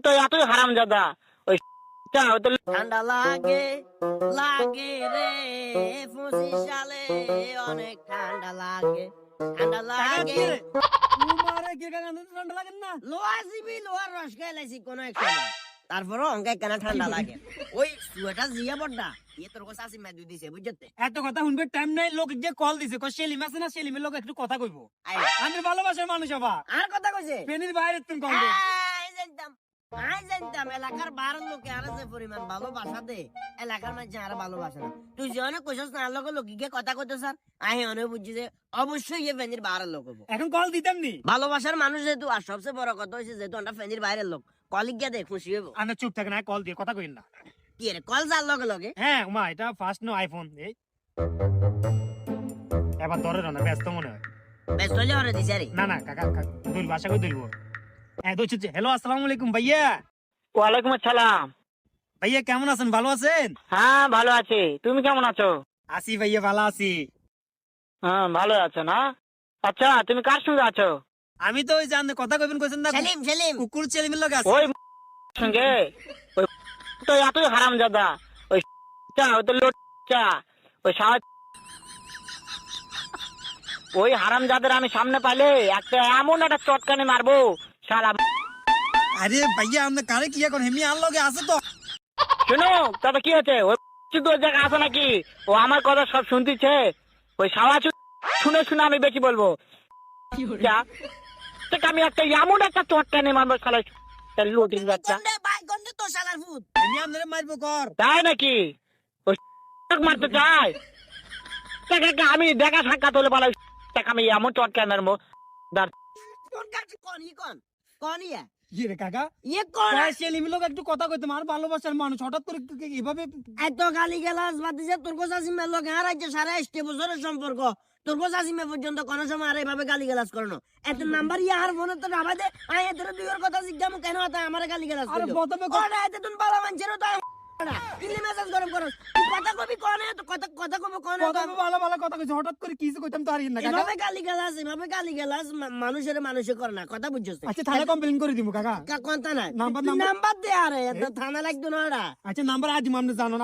তো এতই হারামজাদা ওই ঠান্ডা লাগে লাগে রে 25 সালে অনেক ঠান্ডা লাগে ঠান্ডা লাগে তোমারে কি কারণে ঠান্ডা লাগে না? লোহা জিবি লোহার রস খাইলাইছি কোন এক সময় তারপরও অঙ্কে কেন ঠান্ডা লাগে ওই সুয়েটার জিয়া বড়টা তোর কাছে আসি মেদু দিছে বুঝতে এত কথা শুনবে টাইম নাই, লোক যে কল দিছে সেলিম আছে না, সেলিমের লোক একটু কথা কইবো। আমি ভালোবাসার মানুষ হবা, আর কথা কইছে ফেনীর বাইরে তুমি কল দে। জানতাম এলাকার বারোর লোকে আর যে পরিমাণ ভালোবাসা দে এলাকার মাঝে আর ভালোবাসা না তুই যে অনেক কইছস না লোক লোকিকে কথা কইতো স্যার আমি অনেক বুঝছি যে অবশ্যই এ ফেনীর বাইরের লোক হবো। এখন কল দিতাম নি, ভালোবাসার মানুষ যেহেতু আর সবচেয়ে বড় কথা হয়েছে যেহেতু আমরা ফেনীর বাইরের লোক কলিগ গিয়ে দেখ খুশি হবো। আমি চুপ থাকে না, কল দিয়ে কথা কইন না। কি রে কল যার লগে লগে হ্যাঁ মা, এটা ফার্স্ট নো আইফোন। এই এবার ধরে না, ব্যস্ত মনে হয়। ব্যস্ত হলে ওরে দিছে রে না না কাকা দুল ভাষা কই দুলবো। হ্যাঁ দোচ্ছে। হ্যালো আসসালামু আলাইকুম ভাইয়া। ওয়ালাইকুম আসসালাম। ভাইয়া কেমন আছেন, ভালো আছেন? হ্যাঁ ভালো আছি, তুমি কেমন আছো? আছি ভাইয়া, ভালো আছি। হ্যাঁ ভালো আছো না? আচ্ছা তুমি কার সঙ্গে আছো? আমি তো ওই জান কথা কইবেন কইছেন না, সেলিম সেলিম কুকুর সেলিমের লগে আছি। ওই সঙ্গে ওই তো এতই হারামজাদা ওই তো লোচ্চা ওই ওই হারামজাদের আমি সামনে পাইলে একটা এমন একটা চটকানি মারবো শালা। আরে ভাইয়া আপনি কারে কি এখন হেমি আর লগে আছে তো? শোনো তবে কি হচ্ছে ওই শুধু ওই জায়গা আছে নাকি? ও আমার কথা সব শুনতেছে। ওই শালা শুনে শুনে আমি বেশি বলবো। যা, তোকে আমি একটা এমন একটা চটকানি মারবো শালা লুটির বাচ্চা। গন্ডে ভাই গন্ডে তো শালার ফুট হেমি আপনারে মারবো কর। তাই নাকি? ওই মারতে চাই তাকে আমি দেখা সাক্ষাৎ হলে বলা তাকে আমি এমন চটকানি মারবো। কোন কাছে কোন ইয়া কি রে কাকা? ইয়ে কোন কয় সেলিমের লগে একটু কথা কইতে, আর ভালোবাসার মানুষ হঠাৎ করে এভাবে। এত গালি গেলাস বাদিছে তোর কোসা সিমের লোক হারাইছে 8.5 বছরের সম্পর্ক তোর কোসা সিমে পর্যন্ত কোন সময় আর এইভাবে গালি গেলাস করনো এত নাম্বার ইয়া আর ফোনে তো নামা দে আই এত দুইয়ের কথা জিজ্ঞামু কেন আতা আমারে গালি গেলাস আরে করছো প্রথমে ওরে এত তুন বালা মানছেরও তো না কিলি মেসেজ গরম করস তুই কথা কবি কোনে তো কথা কব কোনে প্রথমে ভালো ভালো কথা কইছে, হঠাৎ করে কিছু কইতাম তো আর না কাকা। এভাবে গালি গেলাস মানুষের মানুষে করে না কথা বুঝছস আচ্ছা থানায় কমপ্লেইন করে দিমু কাকা। কোনটা না নাম্বার নাম্বার দে আরে এত থানা লাগতো না ওরা আচ্ছা নাম্বার আজ দিমু, আপনি জানো না।